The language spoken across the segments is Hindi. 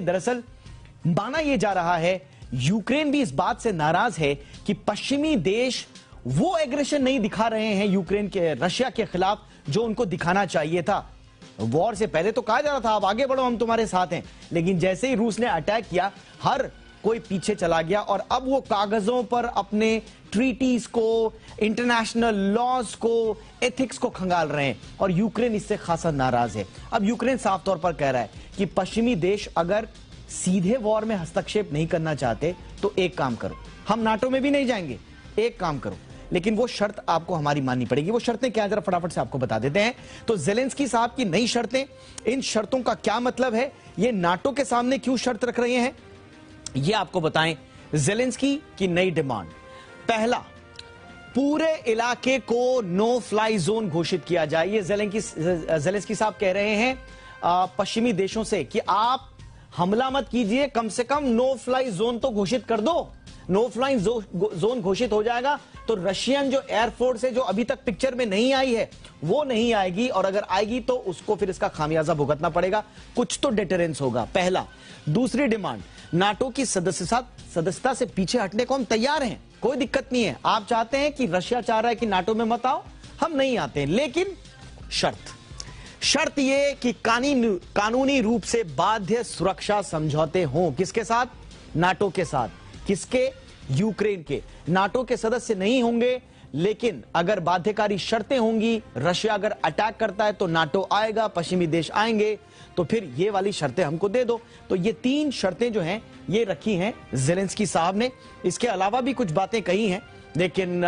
दरअसल माना यह जा रहा है यूक्रेन भी इस बात से नाराज है कि पश्चिमी देश वो एग्रेशन नहीं दिखा रहे हैं यूक्रेन के रशिया के खिलाफ जो उनको दिखाना चाहिए था। वॉर से पहले तो कहा जा रहा था आप आगे बढ़ो हम तुम्हारे साथ हैं, लेकिन जैसे ही रूस ने अटैक किया हर कोई पीछे चला गया और अब वो कागजों पर अपने ट्रीटीज को, इंटरनेशनल लॉज को, एथिक्स को खंगाल रहे हैं और यूक्रेन इससे खासा नाराज है। अब यूक्रेन साफ तौर पर कह रहा है कि पश्चिमी देश अगर सीधे वॉर में हस्तक्षेप नहीं करना चाहते तो एक काम करो, हम नाटो में भी नहीं जाएंगे, एक काम करो, लेकिन वो शर्त आपको हमारी माननी पड़ेगी। वो शर्तें क्या, जरा फटाफट से आपको बता देते हैं। तो जेलेंस्की साहब की नई शर्तें, इन शर्तों का क्या मतलब है, ये नाटो के सामने क्यों शर्त रख रहे हैं, ये आपको बताएं। जेलेंस्की की नई डिमांड, पहला, पूरे इलाके को नो फ्लाई जोन घोषित किया जाए। ये जेलेंस्की साहब कह रहे हैं पश्चिमी देशों से कि आप हमला मत कीजिए, कम से कम नो फ्लाई जोन तो घोषित कर दो। नो फ्लाई जोन घोषित हो जाएगा तो रशियन जो एयरफोर्स है, जो अभी तक पिक्चर में नहीं आई है, वो नहीं आएगी, और अगर आएगी तो उसको फिर इसका खामियाजा भुगतना पड़ेगा। कुछ तो डिटरेंस होगा, पहला। दूसरी डिमांड, नाटो की सदस्यता से पीछे हटने को हम तैयार हैं, कोई दिक्कत नहीं है। आप चाहते हैं कि रशिया चाह रहा है कि नाटो में मत आओ, हम नहीं आते हैं, लेकिन शर्त यह कि कानूनी रूप से बाध्य सुरक्षा समझौते हों। किसके साथ? नाटो के साथ। किसके? यूक्रेन के। नाटो के सदस्य नहीं होंगे, लेकिन अगर बाध्यकारी शर्तें होंगी, रशिया अगर अटैक करता है तो नाटो आएगा, पश्चिमी देश आएंगे, तो फिर ये वाली शर्तें हमको दे दो। तो ये तीन शर्तें जो हैं ये रखी हैं जेलेंस्की साहब ने। इसके अलावा भी कुछ बातें कही हैं, लेकिन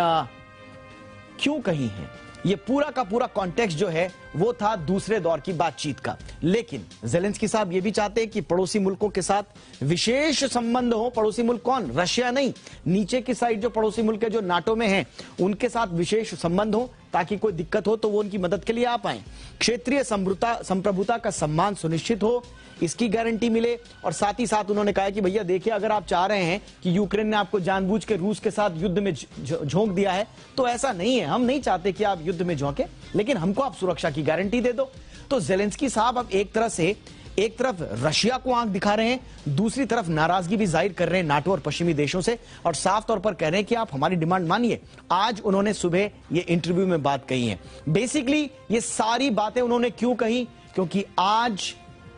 क्यों कही हैं, ये पूरा का पूरा कॉन्टेक्स्ट जो है वो था दूसरे दौर की बातचीत का। लेकिन जेलेंस्की साहब ये भी चाहते हैं कि पड़ोसी मुल्कों के साथ विशेष संबंध हो। पड़ोसी मुल्क कौन? रशिया नहीं, नीचे की साइड जो पड़ोसी मुल्क है जो नाटो में हैं, उनके साथ विशेष संबंध हो ताकि कोई दिक्कत हो तो वो उनकी मदद के लिए आ पाए। क्षेत्रीय संप्रभुता का सम्मान सुनिश्चित हो, इसकी गारंटी मिले। और साथ ही साथ उन्होंने कहा कि भैया देखिए, अगर आप चाह रहे हैं कि यूक्रेन ने आपको जानबूझ के रूस के साथ युद्ध में झोंक दिया है, तो ऐसा नहीं है, हम नहीं चाहते कि आप युद्ध में झोंके, लेकिन हमको आप सुरक्षा की गारंटी दे दो। तो जेलेंस्की साहब अब एक तरफ रशिया को आंख दिखा रहे हैं, दूसरी तरफ नाराजगी भी जाहिर कर रहे हैं नाटो और पश्चिमी देशों से, और साफ तौर पर कह रहे हैं कि आप हमारी डिमांड मानिए। आज उन्होंने सुबह ये इंटरव्यू में बात कही है। बेसिकली ये सारी बातें उन्होंने क्यों कही? क्योंकि आज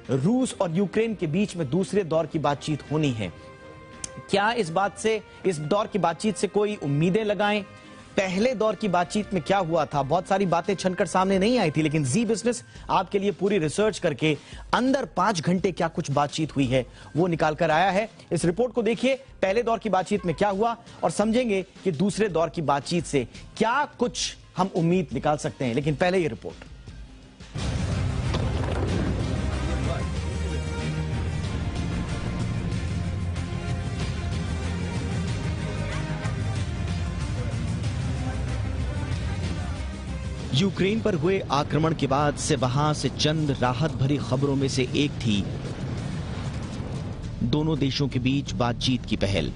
रूस और यूक्रेन के बीच में दूसरे दौर की बातचीत होनी है। क्या इस दौर की बातचीत से कोई उम्मीदें लगाएं? पहले दौर की बातचीत में क्या हुआ था, बहुत सारी बातें छनकर सामने नहीं आई थी, लेकिन जी बिजनेस आपके लिए पूरी रिसर्च करके अंदर 5 घंटे क्या कुछ बातचीत हुई है वो निकाल कर आया है। इस रिपोर्ट को देखिए, पहले दौर की बातचीत में क्या हुआ, और समझेंगे कि दूसरे दौर की बातचीत से क्या कुछ हम उम्मीद निकाल सकते हैं। लेकिन पहले ये रिपोर्ट। यूक्रेन पर हुए आक्रमण के बाद से वहां से चंद राहत भरी खबरों में से एक थी दोनों देशों के बीच बातचीत की पहल।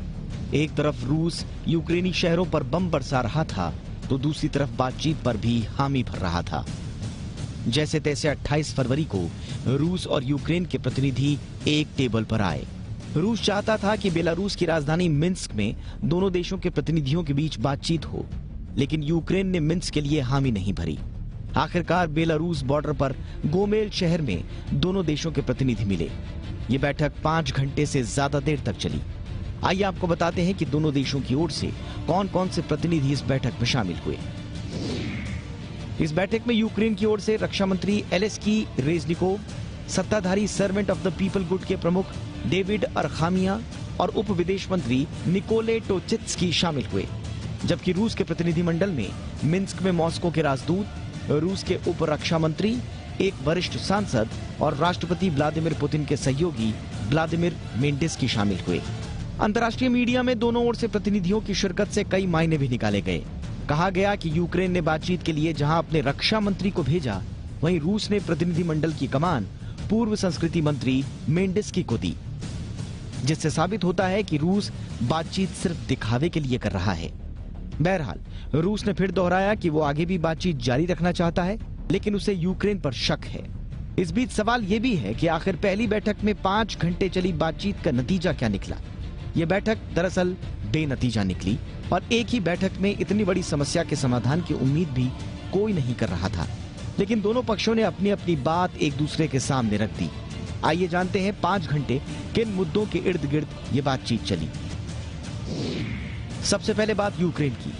एक तरफ रूस यूक्रेनी शहरों पर बम बरसा रहा था, तो दूसरी तरफ बातचीत पर भी हामी भर रहा था। जैसे तैसे 28 फरवरी को रूस और यूक्रेन के प्रतिनिधि एक टेबल पर आए। रूस चाहता था कि बेलारूस की राजधानी मिन्स्क में दोनों देशों के प्रतिनिधियों के बीच बातचीत हो, लेकिन यूक्रेन ने मिन्स्क के लिए हामी नहीं भरी। आखिरकार बेलारूस बॉर्डर पर गोमेल शहर में दोनों देशों के प्रतिनिधि मिले। ये बैठक 5 घंटे से ज्यादा देर तक चली। आइए आपको बताते हैं कि दोनों देशों की ओर से कौन कौन से प्रतिनिधि इस बैठक में शामिल हुए। इस बैठक में यूक्रेन की ओर से रक्षा मंत्री एलेस्की रेजनिकोव, सत्ताधारी सर्वेंट ऑफ द पीपल गुट के प्रमुख डेविड अरखामिया और उप विदेश मंत्री निकोले टोचित्स्की शामिल हुए। जबकि रूस के प्रतिनिधिमंडल में मिन्स्क में मॉस्को के राजदूत, रूस के उप रक्षा मंत्री, एक वरिष्ठ सांसद और राष्ट्रपति व्लादिमीर पुतिन के सहयोगी व्लादिमीर मेंडिस्की शामिल हुए। अंतर्राष्ट्रीय मीडिया में दोनों ओर से प्रतिनिधियों की शिरकत से कई मायने भी निकाले गए। कहा गया कि यूक्रेन ने बातचीत के लिए जहां अपने रक्षा मंत्री को भेजा, वहीं रूस ने प्रतिनिधिमंडल की कमान पूर्व संस्कृति मंत्री मेंडिस्की को दी, जिससे साबित होता है कि रूस बातचीत सिर्फ दिखावे के लिए कर रहा है। बहरहाल रूस ने फिर दोहराया कि वो आगे भी बातचीत जारी रखना चाहता है, लेकिन उसे यूक्रेन पर शक है। इस बीच सवाल यह भी है कि आखिर पहली बैठक में 5 घंटे चली बातचीत का नतीजा क्या निकला। यह बैठक दरअसल बेनतीजा निकली और एक ही बैठक में इतनी बड़ी समस्या के समाधान की उम्मीद भी कोई नहीं कर रहा था। लेकिन दोनों पक्षों ने अपनी अपनी बात एक दूसरे के सामने रख दी। आइए जानते हैं 5 घंटे किन मुद्दों के इर्द गिर्द ये बातचीत चली। सबसे पहले बात यूक्रेन की।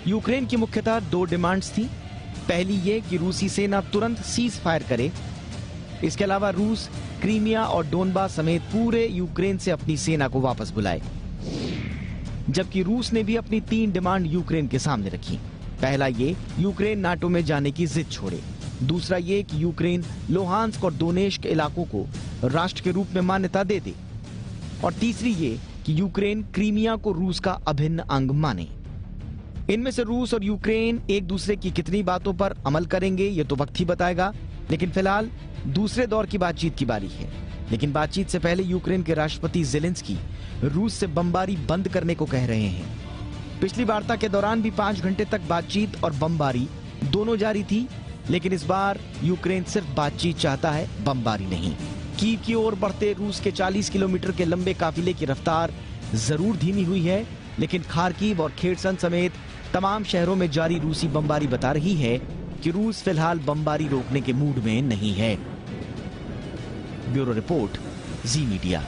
यूक्रेन की मुख्यतः 2 डिमांड्स थी। पहली ये कि रूसी सेना तुरंत सीज फायर करे। इसके अलावा रूस क्रीमिया और डोनबास समेत पूरे यूक्रेन से अपनी सेना को वापस बुलाए। जबकि रूस ने भी अपनी 3 डिमांड यूक्रेन के सामने रखी। पहला ये यूक्रेन नाटो में जाने की जिद छोड़े। दूसरा ये कि यूक्रेन लोहांस्क और दोनेश्क इलाकों को राष्ट्र के रूप में मान्यता दे दे। और तीसरी ये कि यूक्रेन क्रीमिया को रूस का अभिन्न अंग माने। इनमें से रूस और यूक्रेन एक दूसरे की कितनी बातों पर अमल करेंगे ये तो वक्त ही बताएगा। लेकिन फिलहाल दूसरे दौर की बातचीत की बारी है। लेकिन बातचीत से पहले यूक्रेन के राष्ट्रपति ज़ेलेंस्की रूस से बमबारी बंद करने को कह रहे हैं। पिछली वार्ता के दौरान भी 5 घंटे तक बातचीत और बमबारी दोनों जारी थी। लेकिन इस बार यूक्रेन सिर्फ बातचीत चाहता है, बमबारी नहीं। कीव की ओर बढ़ते रूस के 40 किलोमीटर के लंबे काफिले की रफ्तार जरूर धीमी हुई है, लेकिन खार्किव और खेरसन समेत तमाम शहरों में जारी रूसी बमबारी बता रही है कि रूस फिलहाल बमबारी रोकने के मूड में नहीं है। ब्यूरो रिपोर्ट, जी मीडिया।